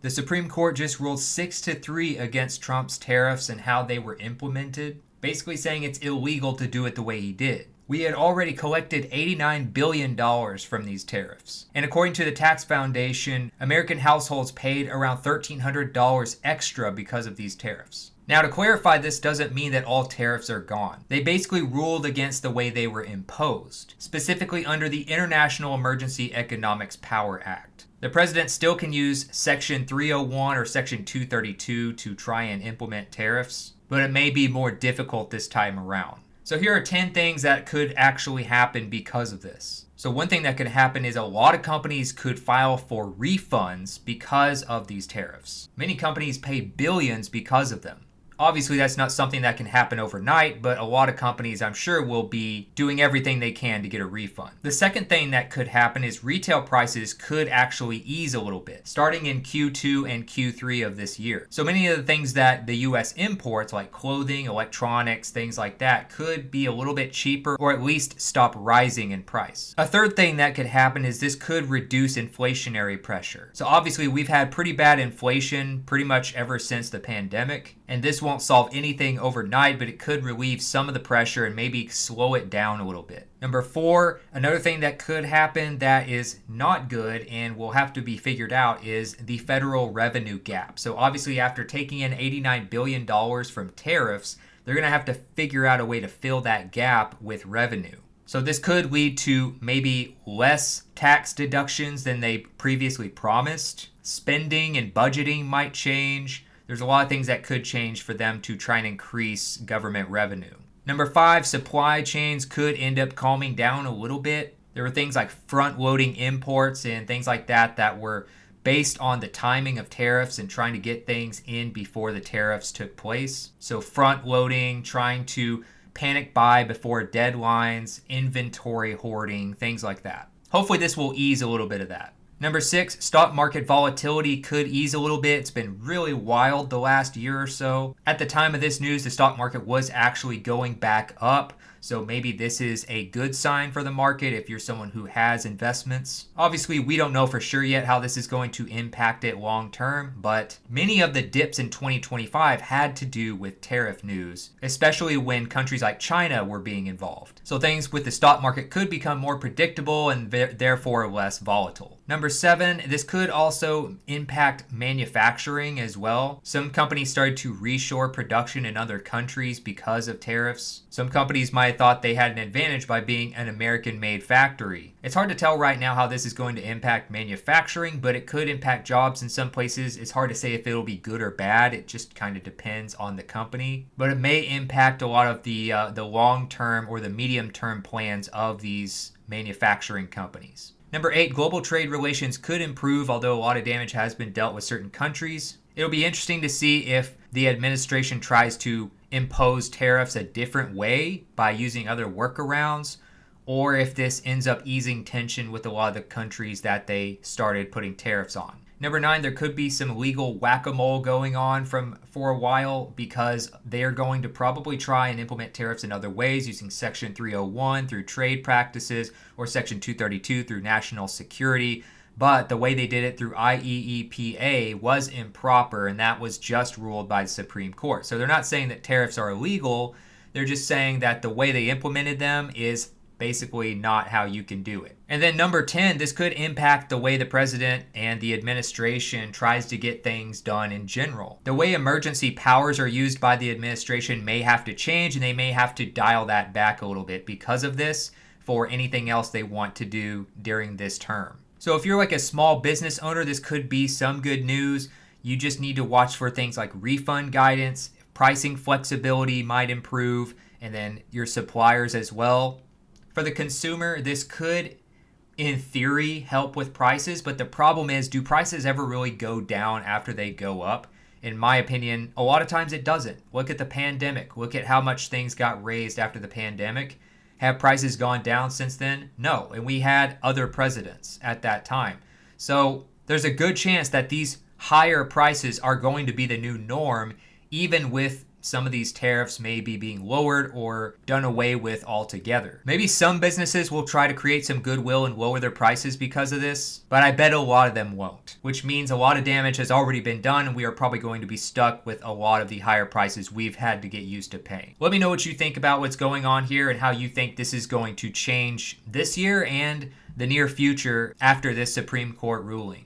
The Supreme Court just ruled 6-3 against Trump's tariffs and how they were implemented, basically saying it's illegal to do it the way he did. We had already collected $89 billion from these tariffs. And according to the Tax Foundation, American households paid around $1,300 extra because of these tariffs. Now, to clarify, this doesn't mean that all tariffs are gone. They basically ruled against the way they were imposed, specifically under the International Emergency Economics Power Act. The president still can use Section 301 or Section 232 to try and implement tariffs, but it may be more difficult this time around. So here are 10 things that could actually happen because of this. So one thing that could happen is a lot of companies could file for refunds because of these tariffs. Many companies pay billions because of them. Obviously, that's not something that can happen overnight, but a lot of companies, I'm sure, will be doing everything they can to get a refund. The second thing that could happen is retail prices could actually ease a little bit, starting in Q2 and Q3 of this year. So many of the things that the US imports, like clothing, electronics, things like that, could be a little bit cheaper or at least stop rising in price. A third thing that could happen is this could reduce inflationary pressure. So obviously, we've had pretty bad inflation pretty much ever since the pandemic, and this won't solve anything overnight, but it could relieve some of the pressure and maybe slow it down a little bit. Number 4, another thing that could happen that is not good and will have to be figured out is the federal revenue gap. So obviously, after taking in $89 billion from tariffs, they're going to have to figure out a way to fill that gap with revenue. So this could lead to maybe less tax deductions than they previously promised. Spending and budgeting might change. There's a lot of things that could change for them to try and increase government revenue. Number 5, supply chains could end up calming down a little bit. There were things like front-loading imports and things like that that were based on the timing of tariffs and trying to get things in before the tariffs took place. So front-loading, trying to panic buy before deadlines, inventory hoarding, things like that. Hopefully this will ease a little bit of that. Number 6, stock market volatility could ease a little bit. It's been really wild the last year or so. At the time of this news, the stock market was actually going back up. So maybe this is a good sign for the market if you're someone who has investments. Obviously, we don't know for sure yet how this is going to impact it long term, but many of the dips in 2025 had to do with tariff news, especially when countries like China were being involved. So things with the stock market could become more predictable and therefore less volatile. Number 7, this could also impact manufacturing as well. Some companies started to reshore production in other countries because of tariffs. Some companies might have thought they had an advantage by being an American-made factory. It's hard to tell right now how this is going to impact manufacturing, but it could impact jobs in some places. It's hard to say if it'll be good or bad. It just kind of depends on the company. But it may impact a lot of the long-term or the medium-term plans of these manufacturing companies. Number 8, global trade relations could improve, although a lot of damage has been dealt with certain countries. It'll be interesting to see if the administration tries to impose tariffs a different way by using other workarounds, or if this ends up easing tension with a lot of the countries that they started putting tariffs on. Number 9, there could be some legal whack-a-mole going on for a while because they are going to probably try and implement tariffs in other ways using Section 301 through trade practices or Section 232 through national security. But the way they did it through IEEPA was improper, and that was just ruled by the Supreme Court. So they're not saying that tariffs are illegal. They're just saying that the way they implemented them is basically not how you can do it. And then number 10, this could impact the way the president and the administration tries to get things done in general. The way emergency powers are used by the administration may have to change, and they may have to dial that back a little bit because of this for anything else they want to do during this term. So if you're like a small business owner, this could be some good news. You just need to watch for things like refund guidance, pricing flexibility might improve, and then your suppliers as well. For the consumer, this could, in theory, help with prices, but the problem is, do prices ever really go down after they go up? In my opinion, a lot of times it doesn't. Look at the pandemic. Look at how much things got raised after the pandemic. Have prices gone down since then? No, and we had other presidents at that time. So there's a good chance that these higher prices are going to be the new norm, even with some of these tariffs may be being lowered or done away with altogether. Maybe some businesses will try to create some goodwill and lower their prices because of this, but I bet a lot of them won't, which means a lot of damage has already been done and we are probably going to be stuck with a lot of the higher prices we've had to get used to paying. Let me know what you think about what's going on here and how you think this is going to change this year and the near future after this Supreme Court ruling.